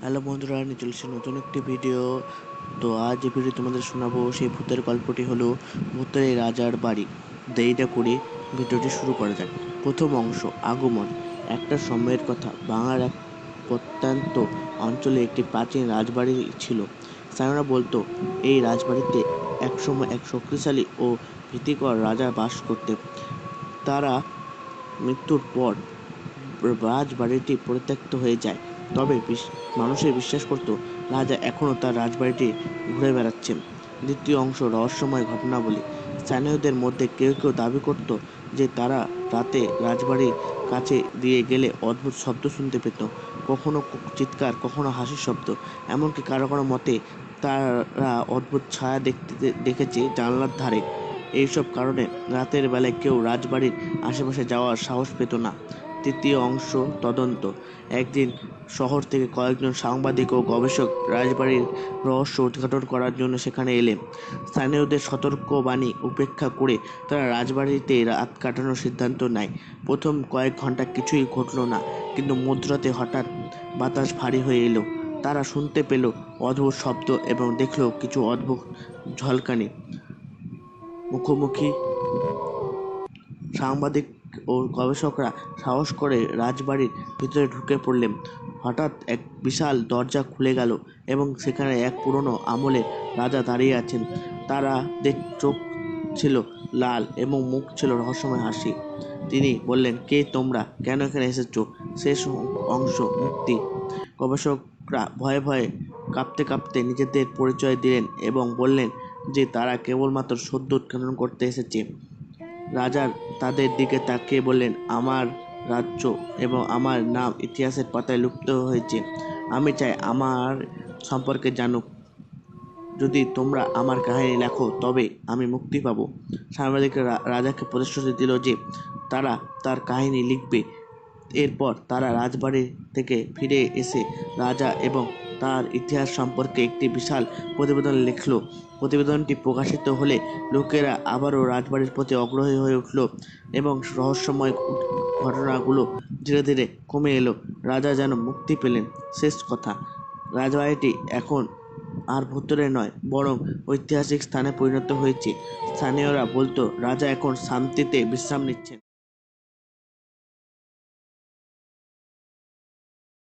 Hello বন্ধুরা, নিয়ে চলেছে নতুন একটি ভিডিও। তো আজ এই ভিডিও তোমাদের শোনাবো সেই ভূতের গল্পটি হলো ভূতের রাজার বাড়ি। দেরিটা করে ভিডিওটি শুরু করা যাক। প্রথম অংশ, আগমন। একটা সময়ের কথা, বাংলার এক প্রত্যন্ত অঞ্চলে একটি প্রাচীন রাজবাড়ি ছিল। স্থানীয়রা বলতো এই রাজবাড়িতে একসময় এক শক্তিশালী ও ভীতিকর রাজা বাস করতেন। তারা মৃত্যুর পর রাজবাড়িটি পরিত্যক্ত হয়ে যায়। তবে মানুষের বিশ্বাস করত রাজা এখনও তার রাজবাড়িটি ঘুরে বেড়াচ্ছেন। দ্বিতীয় অংশ, রহস্যময় ঘটনাবলী। স্থানীয়দের মধ্যে কেউ কেউ দাবি করত যে তারা রাতে রাজবাড়ির কাছে দিয়ে গেলে অদ্ভুত শব্দ শুনতে পেত, কখনো চিৎকার, কখনো হাসির শব্দ। এমনকি কারো কারো মতে তারা অদ্ভুত ছায়া দেখেছে জানলার ধারে। এইসব কারণে রাতের বেলায় কেউ রাজবাড়ির আশেপাশে যাওয়ার সাহস পেত না। তৃতীয় অংশ, তদন্ত। একদিন শহর থেকে কয়েকজন সাংবাদিক ও গবেষক রাজবাড়ির রহস্য উদ্ঘাটন করার জন্য সেখানে এলেন। স্থানীয়দের সতর্কবাণী উপেক্ষা করে তারা রাজবাড়িতে রাত কাটানোর সিদ্ধান্ত নেয়। প্রথম কয়েক ঘন্টা কিছুই ঘটল না, কিন্তু মধ্যরাতে হঠাৎ বাতাস ভারী হয়ে এলো। তারা শুনতে পেল অদ্ভুত শব্দ এবং দেখল কিছু অদ্ভুত ঝলকানি। মুখোমুখি সাংবাদিক ও গবেষকরা সাহস করে রাজবাড়ির ভিতরে ঢুকে পড়লেন। হঠাৎ এক বিশাল দরজা খুলে গেল এবং সেখানে এক পুরনো আমলের রাজা দাঁড়িয়ে আছেন। তারা চোখ ছিল লাল এবং মুখ ছিল রহস্যময় হাসি। তিনি বললেন, কে তোমরা, কেন এখানে এসেছো? শেষ অংশ, মুক্তি। গবেষকরা ভয়ে ভয়ে কাঁপতে কাঁপতে নিজেদের পরিচয় দিলেন এবং বললেন যে তারা কেবলমাত্র সত্য উদ্ঘাটন করতে এসেছে। রাজা তাদের দিকে তাকিয়ে বললেন, আমার রাজ্য এবং আমার নাম ইতিহাসের পাতায় লুপ্ত হয়েছে। আমি চাই আমার সম্পর্কে জানুক। যদি তোমরা আমার কাহিনী লেখো তবে আমি মুক্তি পাবো। সাংবাদিকরা রাজাকে প্রতিশ্রুতি দিল যে তারা তার কাহিনী লিখবে। এরপর তারা রাজবাড়ি থেকে ফিরে এসে রাজা এবং তার ইতিহাস সম্পর্কে একটি বিশাল প্রতিবেদন লিখল। প্রতিবেদনটি প্রকাশিত হলে লোকেরা আবারও রাজবাড়ির প্রতি আগ্রহী হয়ে উঠল এবং রহস্যময় ঘটনাগুলো ধীরে ধীরে কমে এলো। রাজা যেন মুক্তি পেলেন। শেষ কথা, রাজবাড়িটি এখন আর ভুতুড়ে নয়, বরং ঐতিহাসিক স্থানে পরিণত হয়েছে। স্থানীয়রা বলতো রাজা এখন শান্তিতে বিশ্রাম নিচ্ছেন।